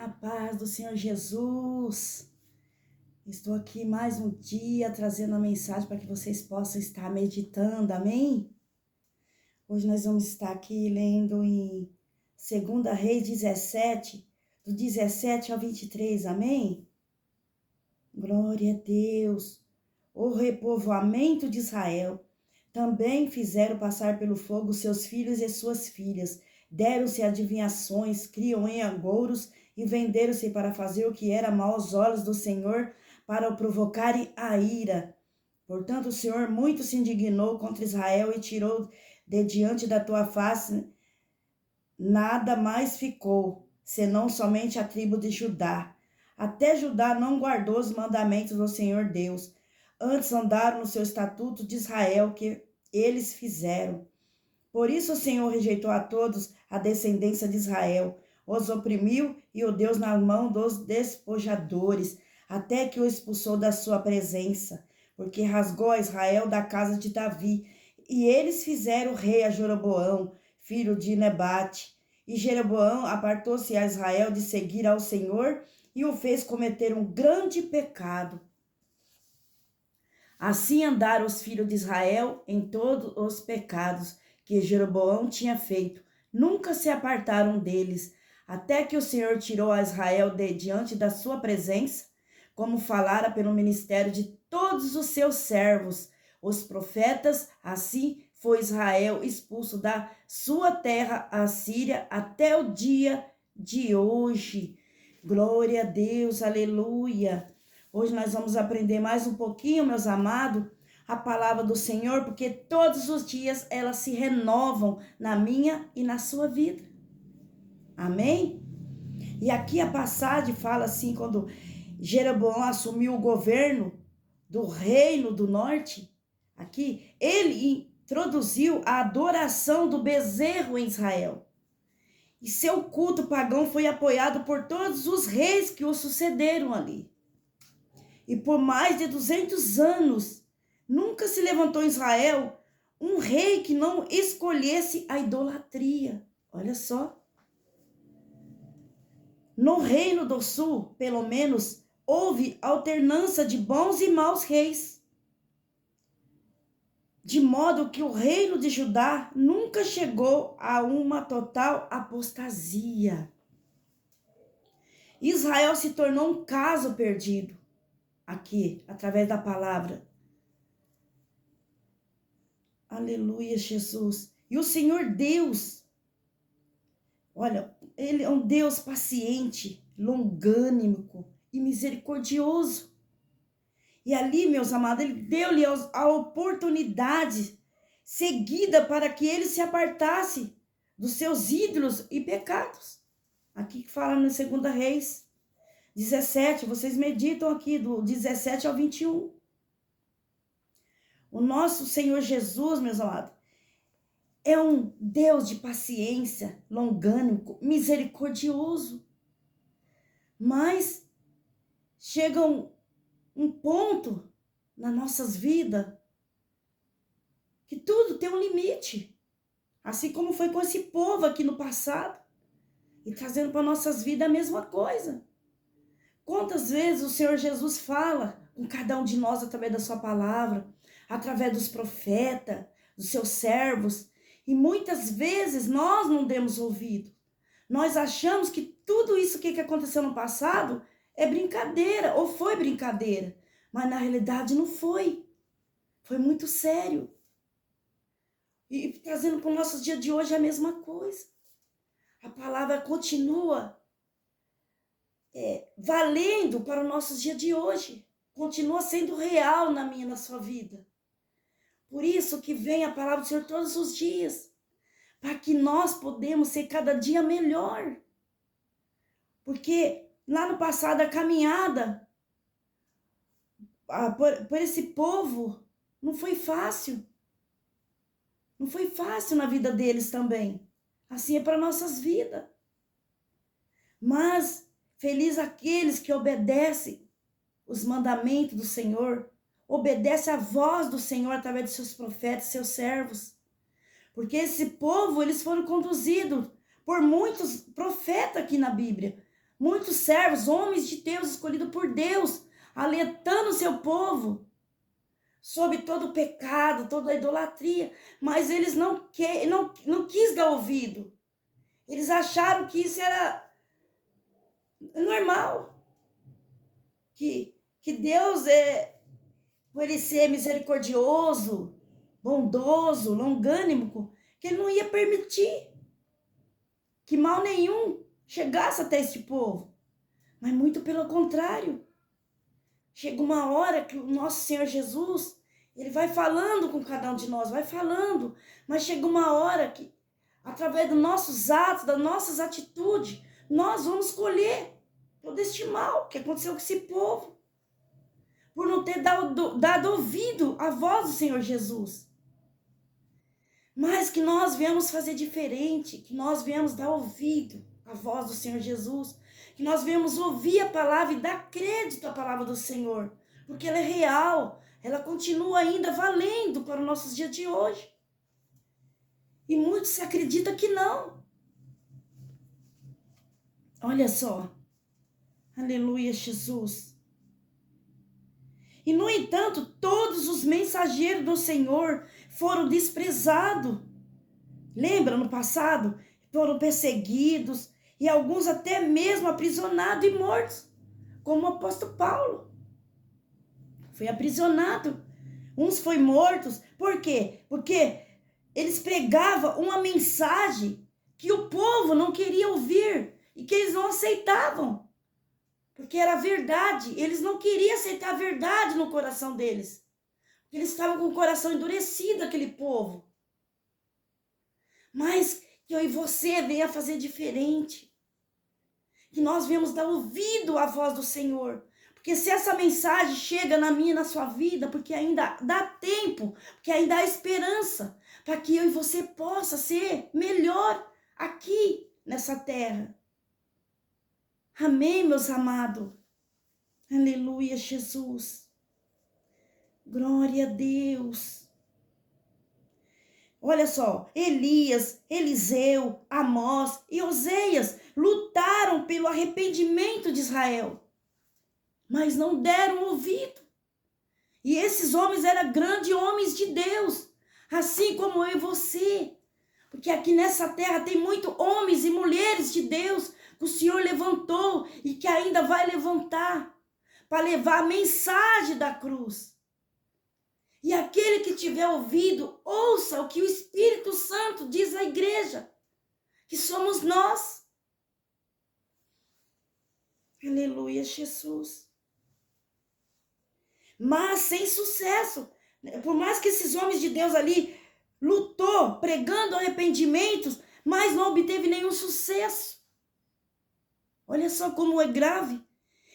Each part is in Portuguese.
A paz do Senhor Jesus. Estou aqui mais um dia trazendo a mensagem para que vocês possam estar meditando, amém? Hoje nós vamos estar aqui lendo em 2 Reis 17, do 17 ao 23, amém? Glória a Deus. O repovoamento de Israel. Também fizeram passar pelo fogo seus filhos e suas filhas. Deram-se adivinhações, criam em agouros e venderam-se para fazer o que era mal aos olhos do Senhor, para o provocarem a ira. Portanto, o Senhor muito se indignou contra Israel e tirou de diante da tua face. Nada mais ficou, senão somente a tribo de Judá. Até Judá não guardou os mandamentos do Senhor Deus. Antes andaram no seu estatuto de Israel, que eles fizeram. Por isso o Senhor rejeitou a todos a descendência de Israel, os oprimiu e o deu na mão dos despojadores, até que o expulsou da sua presença, porque rasgou a Israel da casa de Davi, e eles fizeram rei a Jeroboão, filho de Nebate. E Jeroboão apartou-se a Israel de seguir ao Senhor e o fez cometer um grande pecado. Assim andaram os filhos de Israel em todos os pecados que Jeroboão tinha feito. Nunca se apartaram deles, até que o Senhor tirou a Israel de diante da sua presença, como falara pelo ministério de todos os seus servos, os profetas. Assim foi Israel expulso da sua terra, a Síria, até o dia de hoje. Glória a Deus, aleluia. Hoje nós vamos aprender mais um pouquinho, meus amados, a palavra do Senhor, porque todos os dias elas se renovam na minha e na sua vida. Amém? E aqui a passagem fala assim, quando Jeroboão assumiu o governo do reino do norte, aqui, ele introduziu a adoração do bezerro em Israel. E seu culto pagão foi apoiado por todos os reis que o sucederam ali. E por mais de 200 anos, nunca se levantou em Israel um rei que não escolhesse a idolatria. Olha só. No Reino do Sul, pelo menos, houve alternância de bons e maus reis. De modo que o reino de Judá nunca chegou a uma total apostasia. Israel se tornou um caso perdido. Aqui, através da palavra. Aleluia, Jesus. E o Senhor Deus, olha, Ele é um Deus paciente, longânimo e misericordioso. E ali, meus amados, Ele deu-lhe a oportunidade seguida para que ele se apartasse dos seus ídolos e pecados. Aqui que fala no 2 Reis 17, vocês meditam aqui do 17 ao 21. O nosso Senhor Jesus, meus amados, é um Deus de paciência, longânimo, misericordioso. Mas chega um ponto nas nossas vidas que tudo tem um limite. Assim como foi com esse povo aqui no passado. E trazendo para nossas vidas a mesma coisa. Quantas vezes o Senhor Jesus fala com cada um de nós através da sua palavra, através dos profetas, dos seus servos, e muitas vezes nós não demos ouvido. Nós achamos que tudo isso que aconteceu no passado é brincadeira, ou foi brincadeira, mas na realidade não foi. Foi muito sério. E trazendo para o nosso dia de hoje a mesma coisa. A palavra continua valendo para o nosso dia de hoje. Continua sendo real na minha e na sua vida. Por isso que vem a palavra do Senhor todos os dias. Para que nós podemos ser cada dia melhor. Porque lá no passado a caminhada por esse povo não foi fácil. Não foi fácil na vida deles também. Assim é para nossas vidas. Mas feliz aqueles que obedecem os mandamentos do Senhor, obedecem a voz do Senhor através de seus profetas, seus servos. Porque esse povo, eles foram conduzidos por muitos profetas aqui na Bíblia. Muitos servos, homens de Deus, escolhidos por Deus, alertando o seu povo sobre todo o pecado, toda a idolatria. Mas eles não quis dar ouvido. Eles acharam que isso era normal. Que Deus, por ele ser misericordioso, bondoso, longânimo, que ele não ia permitir que mal nenhum chegasse até este povo. Mas muito pelo contrário. Chega uma hora que o nosso Senhor Jesus, ele vai falando com cada um de nós, vai falando. Mas chega uma hora que, através dos nossos atos, das nossas atitudes, nós vamos colher todo este mal que aconteceu com esse povo. Por não ter dado ouvido à voz do Senhor Jesus. Mas que nós viemos fazer diferente, que nós viemos dar ouvido à voz do Senhor Jesus, que nós viemos ouvir a palavra e dar crédito à palavra do Senhor, porque ela é real, ela continua ainda valendo para os nossos dias de hoje. E muitos acreditam que não. Olha só, aleluia, Jesus. E, no entanto, todos os mensageiros do Senhor foram desprezados. Lembra, no passado? Foram perseguidos e alguns até mesmo aprisionados e mortos, como o apóstolo Paulo. Foi aprisionado. Uns foram mortos. Por quê? Porque eles pregavam uma mensagem que o povo não queria ouvir e que eles não aceitavam. Porque era verdade, eles não queriam aceitar a verdade no coração deles. Porque eles estavam com o coração endurecido, aquele povo. Mas que eu e você venha fazer diferente. Que nós venhamos dar ouvido à voz do Senhor. Porque se essa mensagem chega na minha e na sua vida, porque ainda dá tempo, porque ainda há esperança, para que eu e você possa ser melhor aqui nessa terra. Amém, meus amados? Aleluia, Jesus. Glória a Deus. Olha só, Elias, Eliseu, Amós e Oseias lutaram pelo arrependimento de Israel, mas não deram ouvido. E esses homens eram grandes homens de Deus, assim como eu e você. Porque aqui nessa terra tem muitos homens e mulheres de Deus que o Senhor levantou e que ainda vai levantar para levar a mensagem da cruz. E aquele que tiver ouvido, ouça o que o Espírito Santo diz à igreja, que somos nós. Aleluia, Jesus. Mas sem sucesso. Por mais que esses homens de Deus ali lutou, pregando arrependimentos, mas não obteve nenhum sucesso. Olha só como é grave.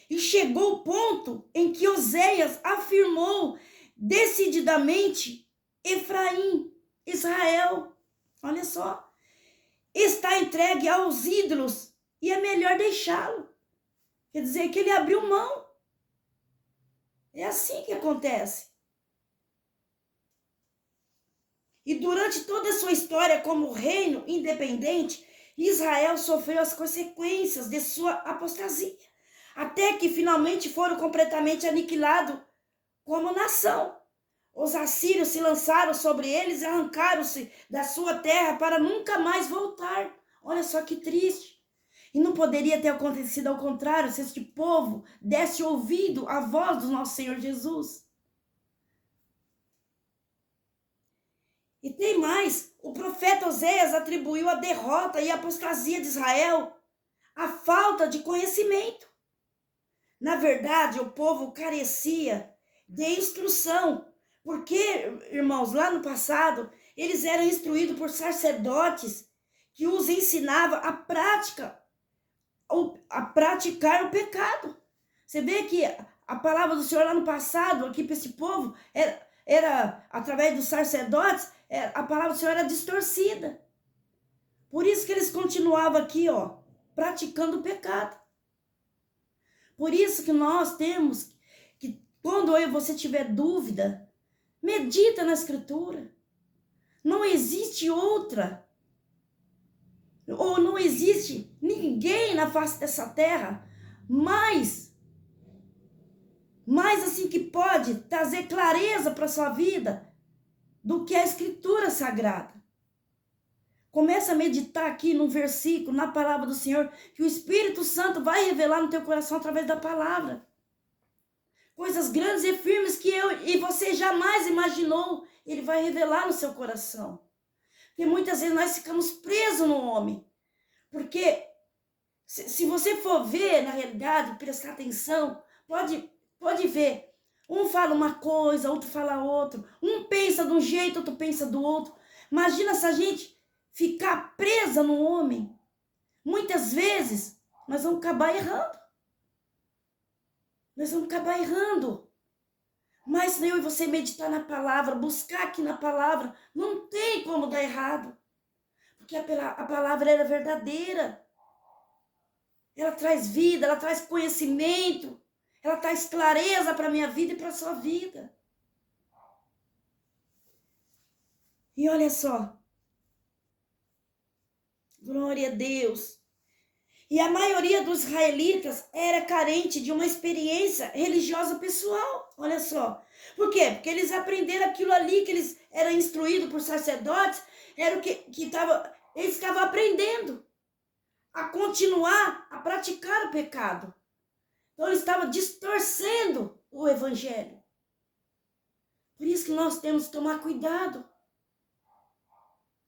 E chegou o ponto em que Oséias afirmou decididamente: Efraim, Israel, olha só, está entregue aos ídolos e é melhor deixá-lo. Quer dizer que ele abriu mão. É assim que acontece. E durante toda a sua história como reino independente, Israel sofreu as consequências de sua apostasia, até que finalmente foram completamente aniquilados como nação. Os assírios se lançaram sobre eles e arrancaram-se da sua terra para nunca mais voltar. Olha só que triste. E não poderia ter acontecido ao contrário, se este povo desse ouvido à voz do nosso Senhor Jesus. E tem mais, o profeta Oséias atribuiu a derrota e a apostasia de Israel à falta de conhecimento. Na verdade, o povo carecia de instrução, porque, irmãos, lá no passado, eles eram instruídos por sacerdotes que os ensinavam a praticar o pecado. Você vê que a palavra do Senhor lá no passado, aqui para esse povo, era através dos sacerdotes, a palavra do Senhor era distorcida. Por isso que eles continuavam aqui, praticando o pecado. Por isso que nós temos que, quando eu e você tiver dúvida, medita na Escritura. Não existe outra. Ou não existe ninguém na face dessa terra, mais assim que pode trazer clareza para a sua vida do que a Escritura Sagrada. Começa a meditar aqui no versículo, na palavra do Senhor, que o Espírito Santo vai revelar no teu coração através da palavra. Coisas grandes e firmes que eu e você jamais imaginou, Ele vai revelar no seu coração. Porque muitas vezes nós ficamos presos no homem. Porque se você for ver, na realidade, prestar atenção, pode ver. Um fala uma coisa, outro fala outra. Um pensa de um jeito, outro pensa do outro. Imagina se a gente ficar presa no homem. Muitas vezes, nós vamos acabar errando. Mas se eu e você meditar na palavra, buscar aqui na palavra, não tem como dar errado. Porque a palavra é verdadeira. Ela traz vida, ela traz conhecimento, ela traz clareza para a minha vida e para a sua vida. E olha só. Glória a Deus. E a maioria dos israelitas era carente de uma experiência religiosa pessoal. Olha só. Por quê? Porque eles aprenderam aquilo ali que eles eram instruídos por sacerdotes, era o que eles estavam aprendendo a continuar a praticar o pecado. Então eles estavam distorcendo o evangelho. Por isso que nós temos que tomar cuidado.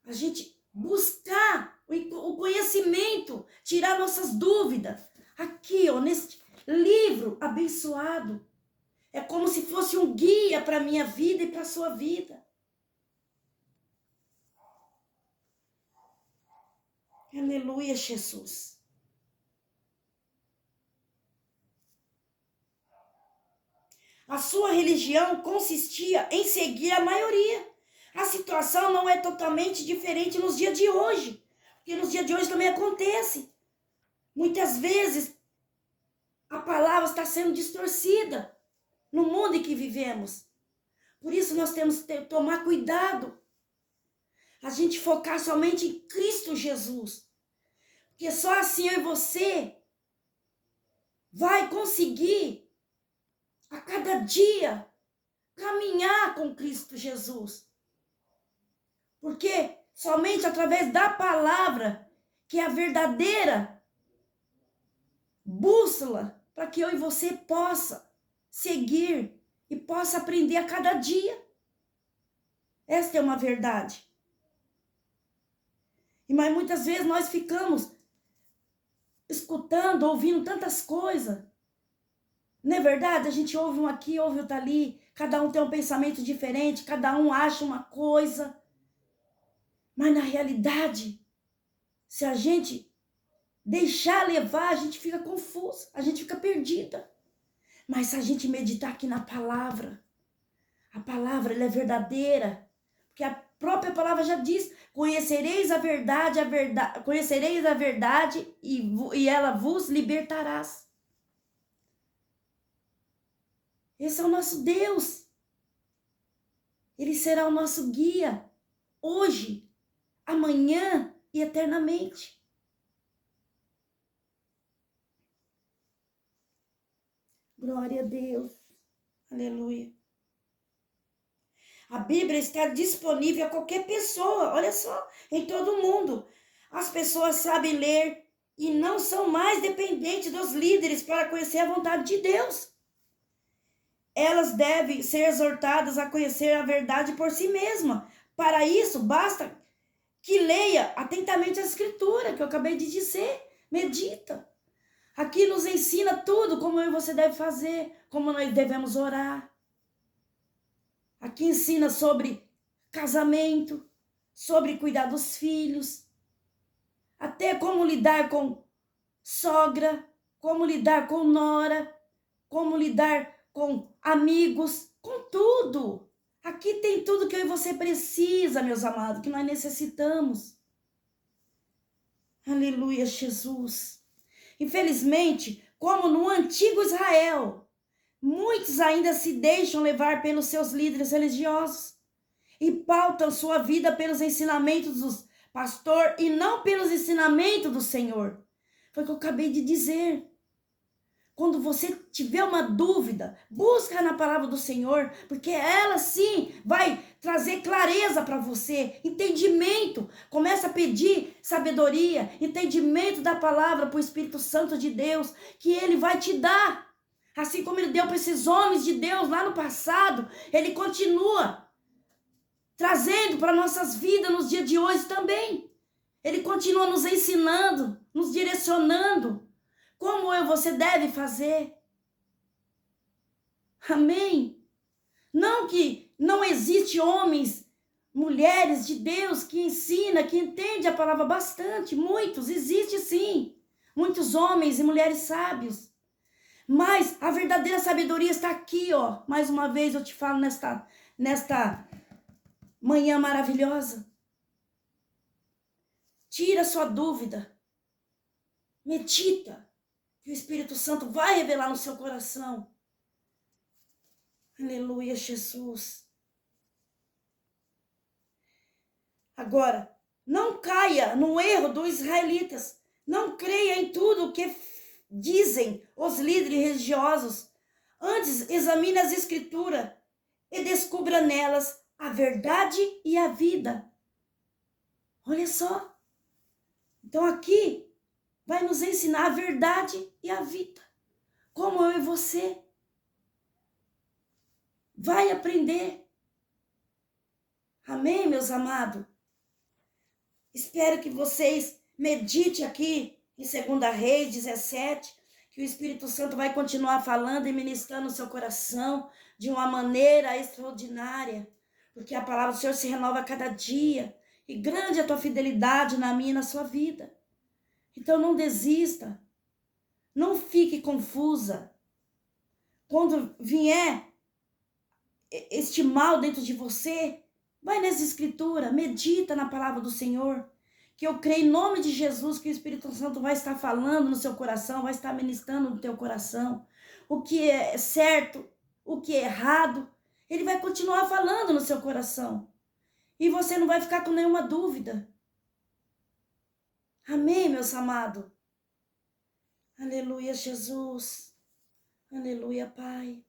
A gente buscar o conhecimento, tirar nossas dúvidas. Aqui, ó, neste livro abençoado. É como se fosse um guia para a minha vida e para a sua vida. Aleluia, Jesus. A sua religião consistia em seguir a maioria. A situação não é totalmente diferente nos dias de hoje. Porque nos dias de hoje também acontece. Muitas vezes a palavra está sendo distorcida no mundo em que vivemos. Por isso nós temos que tomar cuidado. A gente focar somente em Cristo Jesus. Porque só assim eu e você vai conseguir a cada dia caminhar com Cristo Jesus. Porque somente através da palavra, que é a verdadeira bússola, para que eu e você possa seguir e possa aprender a cada dia. Esta é uma verdade. Mas muitas vezes nós ficamos escutando, ouvindo tantas coisas. Não é verdade? A gente ouve um aqui, ouve outro ali. Cada um tem um pensamento diferente, cada um acha uma coisa. Mas na realidade, se a gente deixar levar, a gente fica confusa, a gente fica perdida. Mas se a gente meditar aqui na palavra, a palavra ela é verdadeira. Porque a própria palavra já diz, conhecereis a verdade e ela vos libertarás. Esse é o nosso Deus. Ele será o nosso guia, hoje, amanhã e eternamente. Glória a Deus. Aleluia. A Bíblia está disponível a qualquer pessoa, olha só, em todo o mundo. As pessoas sabem ler e não são mais dependentes dos líderes para conhecer a vontade de Deus. Elas devem ser exortadas a conhecer a verdade por si mesma. Para isso, basta que leia atentamente a Escritura, que eu acabei de dizer. Medita. Aqui nos ensina tudo, como eu e você deve fazer, como nós devemos orar. Aqui ensina sobre casamento, sobre cuidar dos filhos, até como lidar com sogra, como lidar com nora, como lidar com amigos, com tudo. Aqui tem tudo que eu e você precisa, meus amados, que nós necessitamos. Aleluia, Jesus. Infelizmente, como no antigo Israel, muitos ainda se deixam levar pelos seus líderes religiosos e pautam sua vida pelos ensinamentos dos pastores e não pelos ensinamentos do Senhor. Foi o que eu acabei de dizer. Quando você tiver uma dúvida, busca na palavra do Senhor, porque ela sim vai trazer clareza para você, entendimento. Começa a pedir sabedoria, entendimento da palavra para o Espírito Santo de Deus, que ele vai te dar. Assim como ele deu para esses homens de Deus lá no passado, ele continua trazendo para nossas vidas nos dias de hoje também. Ele continua nos ensinando, nos direcionando. Como você deve fazer. Amém? Não que não existe homens, mulheres de Deus que ensina, que entende a palavra bastante. Muitos, existe sim. Muitos homens e mulheres sábios. Mas a verdadeira sabedoria está aqui, ó. Mais uma vez eu te falo nesta manhã maravilhosa. Tira sua dúvida. Medita. Que o Espírito Santo vai revelar no seu coração. Aleluia, Jesus. Agora, não caia no erro dos israelitas. Não creia em tudo o que dizem os líderes religiosos. Antes, examine as escrituras e descubra nelas a verdade e a vida. Olha só. Então aqui vai nos ensinar a verdade e a vida. Como eu e você. Vai aprender. Amém, meus amados? Espero que vocês meditem aqui em 2 Reis 17, que o Espírito Santo vai continuar falando e ministrando no seu coração de uma maneira extraordinária, porque a palavra do Senhor se renova a cada dia, e grande é a tua fidelidade na minha e na sua vida. Então não desista, não fique confusa. Quando vier este mal dentro de você, vai nas escrituras, medita na palavra do Senhor, que eu creio em nome de Jesus que o Espírito Santo vai estar falando no seu coração, vai estar ministrando no teu coração. O que é certo, o que é errado, ele vai continuar falando no seu coração. E você não vai ficar com nenhuma dúvida. Amém, meus amados? Aleluia, Jesus. Aleluia, Pai.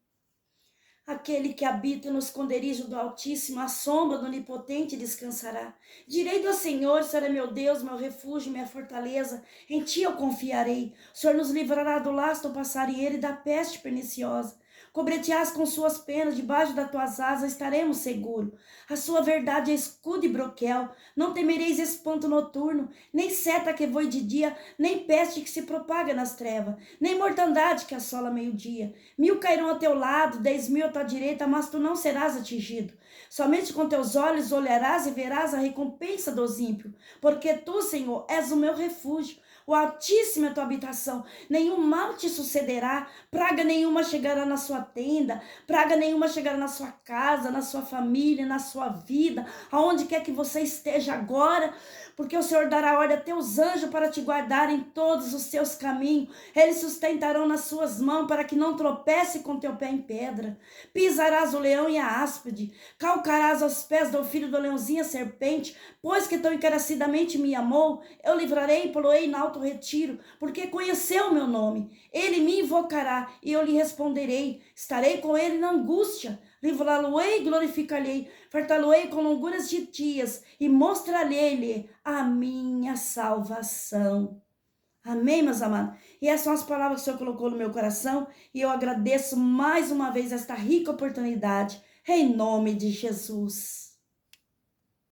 Aquele que habita no esconderijo do Altíssimo, à sombra do Onipotente descansará. Direi do Senhor, será meu Deus, meu refúgio, minha fortaleza. Em ti eu confiarei. O Senhor nos livrará do lasto passarinheiro e da peste perniciosa. Cobreteás com suas penas, debaixo das tuas asas estaremos seguros. A sua verdade é escudo e broquel. Não temereis espanto noturno, nem seta que voe de dia, nem peste que se propaga nas trevas, nem mortandade que assola meio-dia. 1000 cairão ao teu lado, 10.000 à tua direita, mas tu não serás atingido. Somente com teus olhos olharás e verás a recompensa dos ímpios, porque tu, Senhor, és o meu refúgio. O Altíssimo é a tua habitação, nenhum mal te sucederá, praga nenhuma chegará na sua tenda, praga nenhuma chegará na sua casa, na sua família, na sua vida, aonde quer que você esteja agora, porque o Senhor dará ordem a teus anjos para te guardar em todos os seus caminhos, eles sustentarão nas suas mãos para que não tropece com teu pé em pedra. Pisarás o leão e a áspide, calcarás aos pés do filho do leãozinho a serpente, pois que tão encarecidamente me amou, eu livrarei e poloei na alto retiro, porque conheceu o meu nome. Ele me invocará e eu lhe responderei. Estarei com ele na angústia, livrá-lo-ei e glorificar-lhe-ei, fartá-lo-ei com longuras de dias e mostrar-lhe a minha salvação. Amém, meus amados? E essas são as palavras que o Senhor colocou no meu coração e eu agradeço mais uma vez esta rica oportunidade, em nome de Jesus.